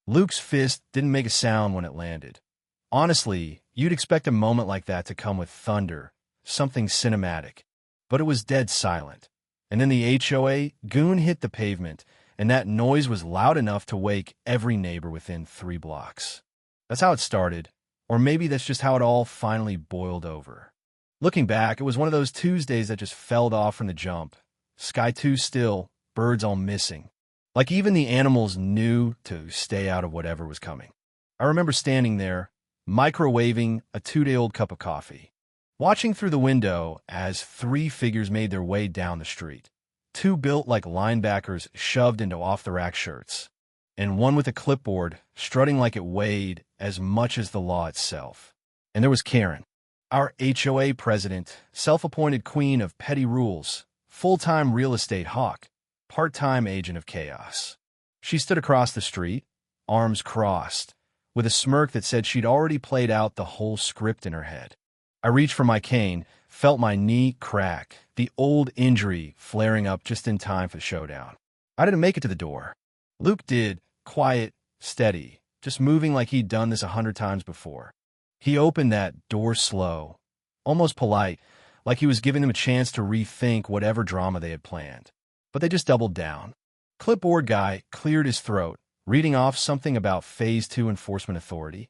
Luke's fist didn't make a sound when it landed. Honestly, you'd expect a moment like that to come with thunder, something cinematic. But it was dead silent. And then the HOA goon hit the pavement, and that noise was loud enough to wake every neighbor within 3 blocks. That's how it started, or maybe that's just how it all finally boiled over. Looking back, it was one of those Tuesdays that just fell off from the jump. Sky too still, birds all missing. Like even the animals knew to stay out of whatever was coming. I remember standing there, microwaving a 2-day-old cup of coffee, watching through the window as 3 figures made their way down the street. 2 built like linebackers shoved into off-the-rack shirts, and one with a clipboard strutting like it weighed as much as the law itself. And there was Karen, our HOA president, self-appointed queen of petty rules, full-time real estate hawk, part-time agent of chaos. She stood across the street, arms crossed, with a smirk that said she'd already played out the whole script in her head. I reached for my cane, felt my knee crack, the old injury flaring up just in time for the showdown. I didn't make it to the door. Luke did, quiet, steady, just moving like he'd done this 100 times before. He opened that door slow, almost polite, like he was giving them a chance to rethink whatever drama they had planned. But they just doubled down. Clipboard guy cleared his throat, reading off something about Phase 2 Enforcement Authority,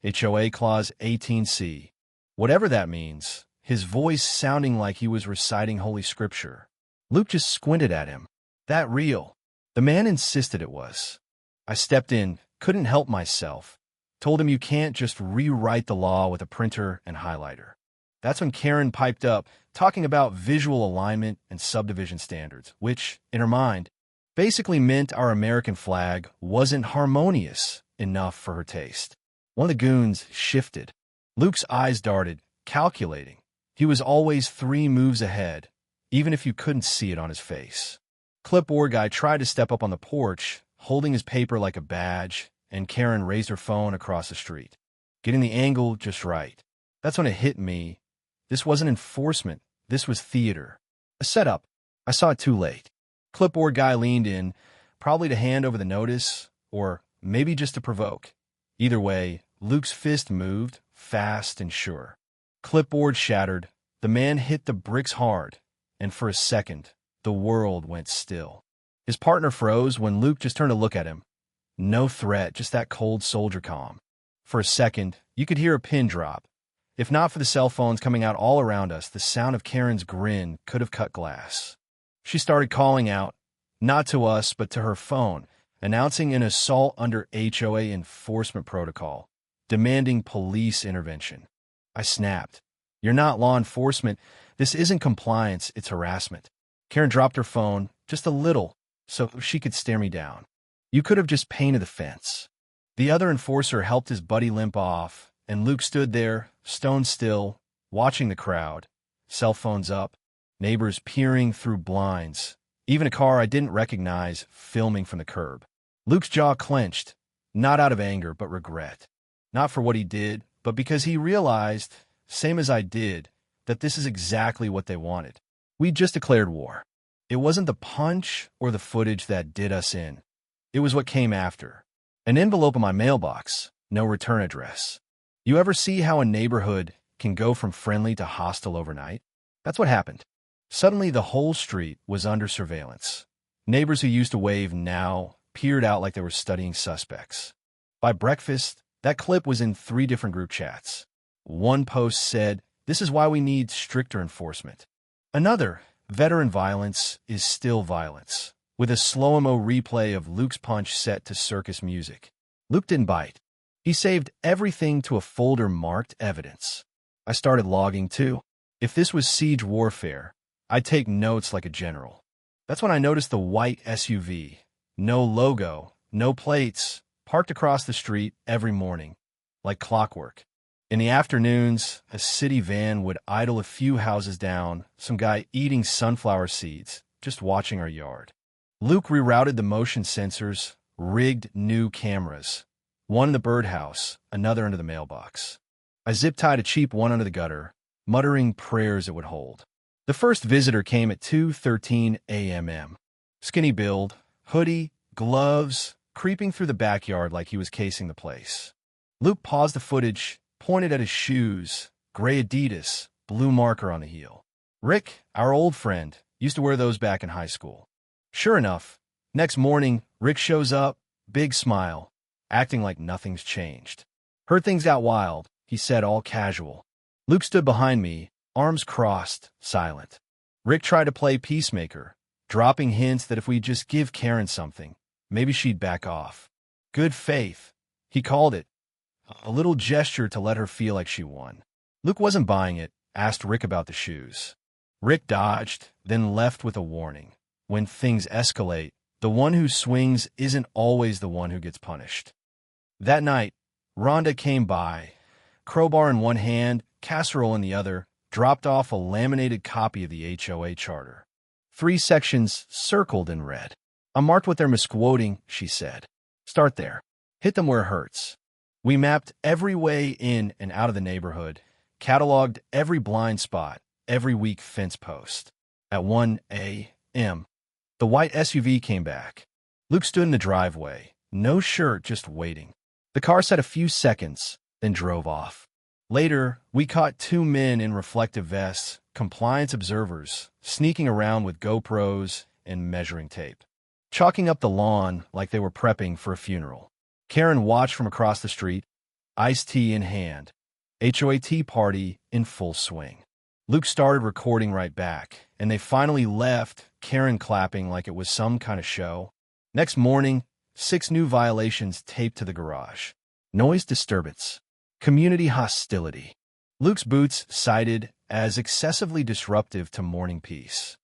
HOA Clause 18C. Whatever that means, his voice sounding like he was reciting Holy Scripture. Luke just squinted at him. That real? The man insisted it was. I stepped in, couldn't help myself. Told him you can't just rewrite the law with a printer and highlighter. That's when Karen piped up, talking about visual alignment and subdivision standards, which, in her mind, basically meant our American flag wasn't harmonious enough for her taste. One of the goons shifted. Luke's eyes darted, calculating. He was always 3 moves ahead, even if you couldn't see it on his face. Clipboard guy tried to step up on the porch, holding his paper like a badge, and Karen raised her phone across the street, getting the angle just right. That's when it hit me. This wasn't enforcement. This was theater. A setup. I saw it too late. Clipboard guy leaned in, probably to hand over the notice, or maybe just to provoke. Either way, Luke's fist moved, fast and sure. Clipboard shattered. The man hit the bricks hard, and for a second, the world went still. His partner froze when Luke just turned to look at him. No threat, just that cold soldier calm. For a second, you could hear a pin drop. If not for the cell phones coming out all around us, the sound of Karen's grin could have cut glass. She started calling out, not to us, but to her phone, announcing an assault under HOA enforcement protocol, demanding police intervention. I snapped. You're not law enforcement. This isn't compliance, it's harassment. Karen dropped her phone, just a little, so she could stare me down. You could have just painted the fence. The other enforcer helped his buddy limp off, and Luke stood there, stone still, watching the crowd, cell phones up, neighbors peering through blinds, even a car I didn't recognize filming from the curb. Luke's jaw clenched, not out of anger but regret. Not for what he did, but because he realized, same as I did, that this is exactly what they wanted. We'd just declared war. It wasn't the punch or the footage that did us in. It was what came after. An envelope in my mailbox, no return address. You ever see how a neighborhood can go from friendly to hostile overnight? That's what happened. Suddenly, the whole street was under surveillance. Neighbors who used to wave now peered out like they were studying suspects. By breakfast, that clip was in 3 different group chats. One post said, "This is why we need stricter enforcement." Another, "Veteran violence is still violence," with a slow-mo replay of Luke's punch set to circus music. Luke didn't bite. He saved everything to a folder marked evidence. I started logging too. If this was siege warfare, I'd take notes like a general. That's when I noticed the white SUV. No logo, no plates, parked across the street every morning, like clockwork. In the afternoons, a city van would idle a few houses down, some guy eating sunflower seeds, just watching our yard. Luke rerouted the motion sensors, rigged new cameras. One in the birdhouse, another under the mailbox. I zip-tied a cheap one under the gutter, muttering prayers it would hold. The first visitor came at 2:13 a.m. Skinny build, hoodie, gloves, creeping through the backyard like he was casing the place. Luke paused the footage, pointed at his shoes, gray Adidas, blue marker on the heel. Rick, our old friend, used to wear those back in high school. Sure enough, next morning, Rick shows up, big smile, acting like nothing's changed. Heard things got wild, he said, all casual. Luke stood behind me, arms crossed, silent. Rick tried to play peacemaker, dropping hints that if we'd just give Karen something, maybe she'd back off. Good faith, he called it. A little gesture to let her feel like she won. Luke wasn't buying it, asked Rick about the shoes. Rick dodged, then left with a warning. When things escalate, the one who swings isn't always the one who gets punished. That night, Rhonda came by, crowbar in one hand, casserole in the other, dropped off a laminated copy of the HOA charter. 3 sections circled in red. I marked what they're misquoting, she said. Start there. Hit them where it hurts. We mapped every way in and out of the neighborhood, cataloged every blind spot, every weak fence post. At 1 a.m., the white SUV came back. Luke stood in the driveway, no shirt, just waiting. The car sat a few seconds, then drove off. Later, we caught 2 men in reflective vests, compliance observers, sneaking around with GoPros and measuring tape, chalking up the lawn like they were prepping for a funeral. Karen watched from across the street, iced tea in hand, HOA tea party in full swing. Luke started recording right back, and they finally left, Karen clapping like it was some kind of show. Next morning, 6 new violations taped to the garage. Noise disturbance. Community hostility. Luke's boots cited as excessively disruptive to morning peace.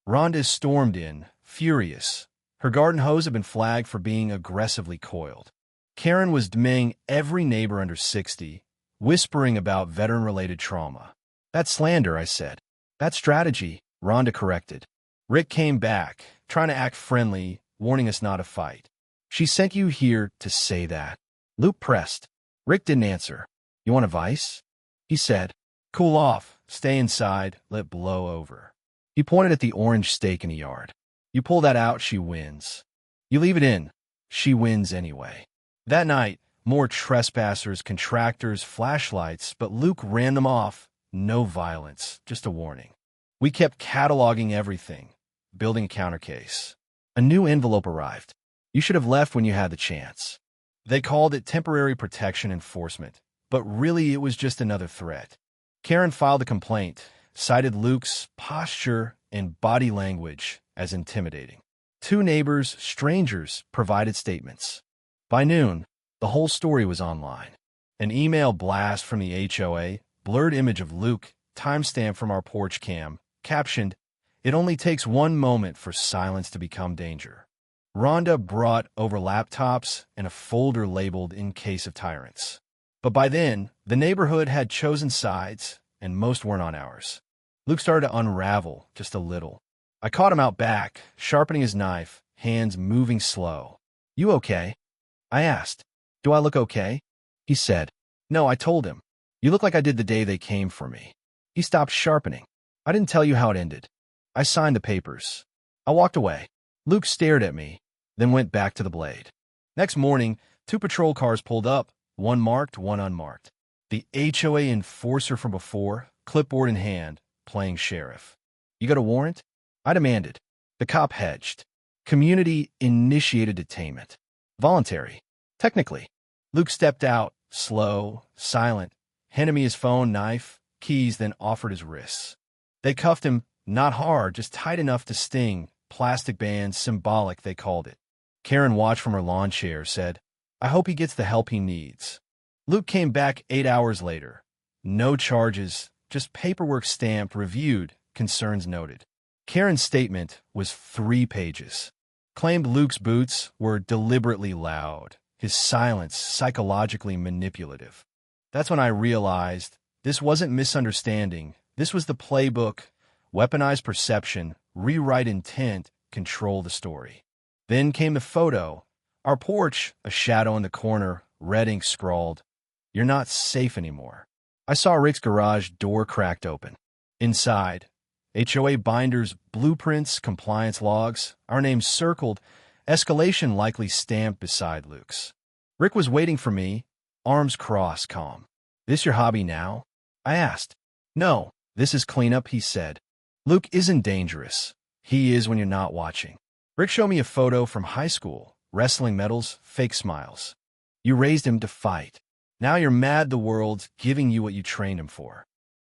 Rhonda stormed in, furious. Her garden hose had been flagged for being aggressively coiled. Karen was demanding every neighbor under 60, whispering about veteran-related trauma. That's slander, I said. That's strategy, Rhonda corrected. Rick came back, trying to act friendly, warning us not to fight. She sent you here to say that. Luke pressed. Rick didn't answer. You want a vice? He said. Cool off, stay inside, let blow over. He pointed at the orange stake in the yard. You pull that out, she wins. You leave it in, she wins anyway. That night, more trespassers, contractors, flashlights, but Luke ran them off. No violence, just a warning. We kept cataloging everything, building a counter case. A new envelope arrived. You should have left when you had the chance. They called it temporary protection enforcement, but really it was just another threat. Karen filed a complaint, cited Luke's posture and body language as intimidating. 2 neighbors, strangers, provided statements. By noon, the whole story was online. An email blast from the HOA, blurred image of Luke, timestamp from our porch cam, captioned, "It only takes 1 moment for silence to become danger." Rhonda brought over laptops and a folder labeled "In Case of Tyrants." But by then, the neighborhood had chosen sides, and most weren't on ours. Luke started to unravel just a little. I caught him out back, sharpening his knife, hands moving slow. You okay? I asked. Do I look okay? He said. No, I told him. You look like I did the day they came for me. He stopped sharpening. I didn't tell you how it ended. I signed the papers. I walked away. Luke stared at me, then went back to the blade. Next morning, 2 patrol cars pulled up, 1 marked, 1 unmarked. The HOA enforcer from before, clipboard in hand, playing sheriff. You got a warrant? I demanded. The cop hedged. Community-initiated detainment. Voluntary. Technically. Luke stepped out, slow, silent, handed me his phone, knife, keys, then offered his wrists. They cuffed him, not hard, just tight enough to sting. Plastic bands, symbolic, they called it. Karen watched from her lawn chair, said, I hope he gets the help he needs. Luke came back 8 hours later. No charges, just paperwork stamped, reviewed, concerns noted. Karen's statement was 3 pages. Claimed Luke's boots were deliberately loud, his silence psychologically manipulative. That's when I realized this wasn't misunderstanding. This was the playbook, weaponize perception, rewrite intent, control the story. Then came the photo. Our porch, a shadow in the corner, red ink scrawled, "You're not safe anymore." I saw Rick's garage door cracked open. Inside, HOA binders, blueprints, compliance logs, our names circled, escalation likely stamped beside Luke's. Rick was waiting for me, arms crossed, calm. "This your hobby now?" I asked. "No, this is cleanup," he said. "Luke isn't dangerous. He is when you're not watching." Rick showed me a photo from high school, wrestling medals, fake smiles. "You raised him to fight. Now you're mad the world's giving you what you trained him for."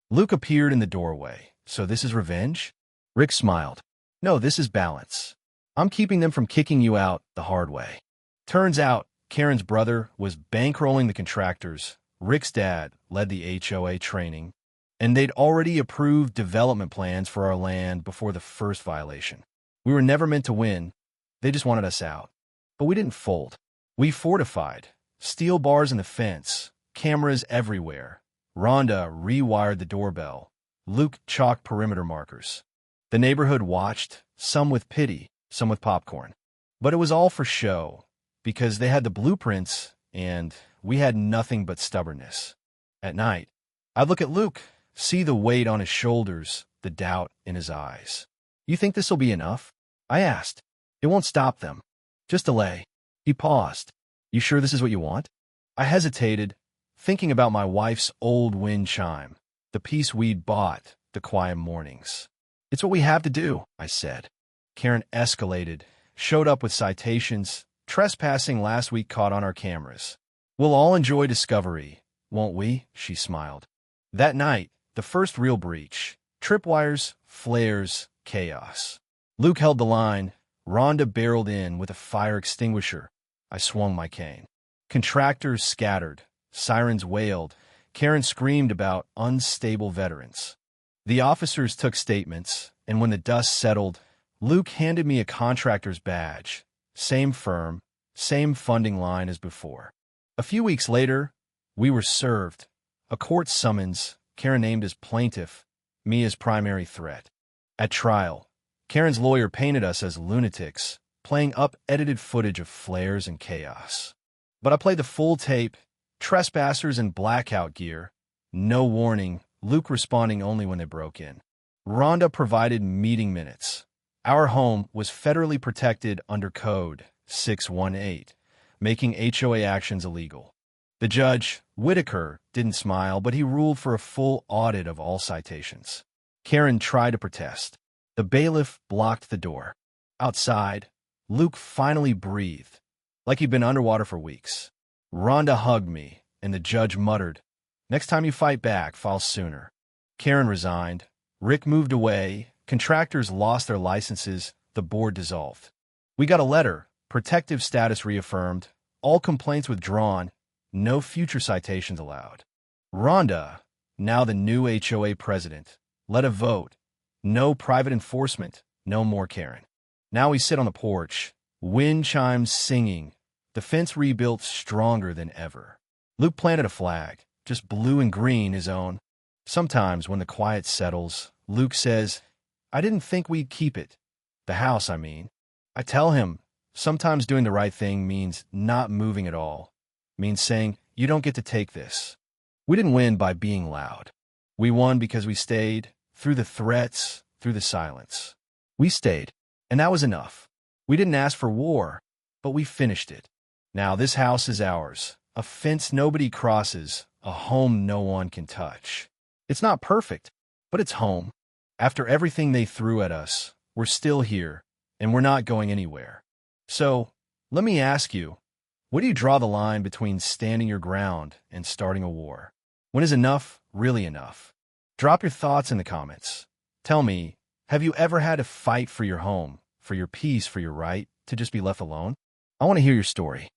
Luke appeared in the doorway. "So this is revenge?" Rick smiled. "No, this is balance. I'm keeping them from kicking you out the hard way." Turns out, Karen's brother was bankrolling the contractors. Rick's dad led the HOA training, and they'd already approved development plans for our land before the first violation. We were never meant to win. They just wanted us out. But we didn't fold. We fortified. Steel bars in the fence, cameras everywhere. Rhonda rewired the doorbell. Luke chalked perimeter markers. The neighborhood watched, some with pity, some with popcorn. But it was all for show, because they had the blueprints, and we had nothing but stubbornness. At night, I'd look at Luke, see the weight on his shoulders, the doubt in his eyes. "You think this'll be enough?" I asked. "It won't stop them. Just delay." He paused. "You sure this is what you want?" I hesitated, thinking about my wife's old wind chime, the piece we'd bought, the quiet mornings. "It's what we have to do," I said. Karen escalated, showed up with citations, trespassing last week caught on our cameras. "We'll all enjoy discovery, won't we?" she smiled. That night, the first real breach. Tripwires, flares, chaos. Luke held the line. Rhonda barreled in with a fire extinguisher. I swung my cane. Contractors scattered. Sirens wailed. Karen screamed about unstable veterans. The officers took statements, and when the dust settled, Luke handed me a contractor's badge. Same firm, same funding line as before. A few weeks later, we were served. A court summons, Karen named as plaintiff, me as primary threat. At trial, Karen's lawyer painted us as lunatics, playing up edited footage of flares and chaos. But I played the full tape, trespassers in blackout gear, no warning, Luke responding only when they broke in. Rhonda provided meeting minutes. Our home was federally protected under Code 618, making HOA actions illegal. The judge, Whitaker, didn't smile, but he ruled for a full audit of all citations. Karen tried to protest. The bailiff blocked the door. Outside, Luke finally breathed, like he'd been underwater for weeks. Rhonda hugged me, and the judge muttered, "Next time you fight back, file sooner." Karen resigned. Rick moved away. Contractors lost their licenses. The board dissolved. We got a letter, protective status reaffirmed, all complaints withdrawn, no future citations allowed. Rhonda, now the new HOA president, led a vote. No private enforcement, no more Karen. Now we sit on the porch, wind chimes singing, the fence rebuilt stronger than ever. Luke planted a flag, just blue and green, his own. Sometimes when the quiet settles, Luke says, "I didn't think we'd keep it. The house, I mean." I tell him, sometimes doing the right thing means not moving at all, means saying, "You don't get to take this." We didn't win by being loud. We won because we stayed, through the threats, through the silence. We stayed, and that was enough. We didn't ask for war, but we finished it. Now this house is ours, a fence nobody crosses, a home no one can touch. It's not perfect, but it's home. After everything they threw at us, we're still here, and we're not going anywhere. So, let me ask you, where do you draw the line between standing your ground and starting a war? When is enough really enough? Drop your thoughts in the comments. Tell me, have you ever had to fight for your home, for your peace, for your right to just be left alone? I want to hear your story.